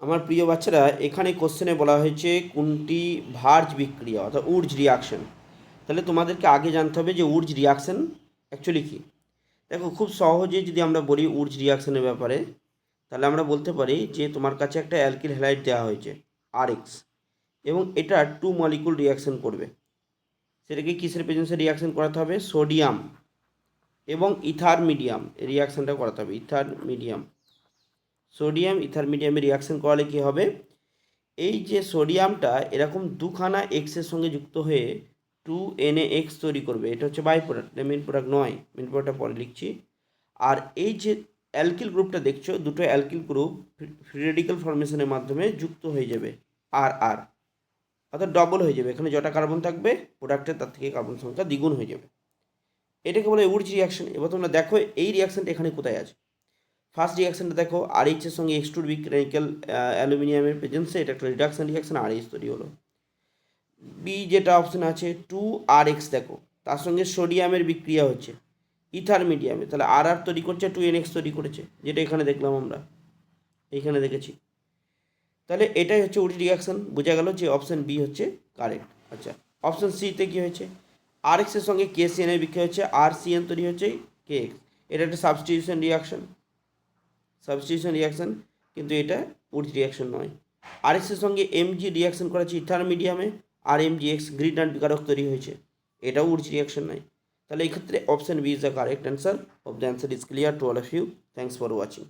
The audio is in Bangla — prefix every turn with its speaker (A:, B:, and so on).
A: আমার প্রিয় বাচ্চারা, এখানে কোশ্চেনে বলা হয়েছে কোনটি ভার্জ বিক্রিয়া অর্থাৎ উডস রিয়াকশন। তাহলে তোমাদেরকে আগে জানতে হবে যে উডস রিয়াকশন অ্যাকচুয়ালি কী। দেখো, খুব সহজে যদি আমরা বলি উডস রিয়াকশনের ব্যাপারে, তাহলে আমরা বলতে পারি যে তোমার কাছে একটা অ্যালকিল হ্যালাইড দেওয়া হয়েছে RX, এবং এটা 2 মলিকুল রিয়াকশন করবে। সেটাকে কিসের প্রেজেন্সে রিয়াকশন করাতে হবে? সোডিয়াম এবং ইথার মিডিয়াম রিয়াকশনটা করাতে হবে। ইথার মিডিয়াম, সোডিয়াম ইথার মিডিয়ামে রিয়াকশন করালে কী হবে? এই যে সোডিয়ামটা এরকম দুখানা এক্সের সঙ্গে যুক্ত হয়ে 2NaX তৈরি করবে। এটা হচ্ছে বাই প্রোডাক্ট, এটা মেন প্রোডাক্ট নয়, মেন প্রোডাক্টটা পরে লিখছি। আর এই যে অ্যালকিল গ্রুপটা দেখছো, দুটো অ্যালকিল গ্রুপ ফ্রি রেডিক্যাল ফর্মেশনের মাধ্যমে যুক্ত হয়ে যাবে আর অর্থাৎ ডবল হয়ে যাবে। এখানে যটা কার্বন থাকবে প্রোডাক্টের তার থেকে কার্বন সংখ্যা দ্বিগুণ হয়ে যাবে। এটাকে বলে উডস রিয়াকশন। এবার তোমরা দেখো এই রিয়াকশনটা এখানে কোথায় আছে। ফার্স্ট রিয়াকশনটা দেখো, RH এর সঙ্গে H2 বিক্রিয়াল অ্যালুমিনিয়ামের প্রেজেন্সে এটা একটা রিডাকশন রিয়াকশন, RH তৈরি হলো। বি যেটা অপশন আছে 2RX, দেখো তার সঙ্গে সোডিয়ামের বিক্রিয়া হচ্ছে ইথার মিডিয়ামে, তাহলে আর তৈরি করছে, 2NX তৈরি করেছে, যেটা এখানে দেখলাম আমরা, এইখানে দেখেছি। তাহলে এটাই হচ্ছে উডস রিয়াকশন। বোঝা গেল যে অপশন বি হচ্ছে কারেক্ট। আচ্ছা, অপশন সিতে কী হয়েছে? RX এর সঙ্গে KCN এর বিক্রিয়া হচ্ছে, RCN তৈরি হচ্ছে KX। এটা একটা সাবস্টিটিউশন রিয়াকশন, কিন্তু এটা উডস রিয়াকশন নয়। RX এর সঙ্গে Mg রিয়াকশন করেছে ইথার মিডিয়ামে, আর MgX গ্রিড অ্যান্ড বিকারক তৈরি হয়েছে, এটাও উডস রিয়াকশন নয়। তাহলে এই ক্ষেত্রে option B is the correct answer of the answer is clear to all of you. Thanks for watching.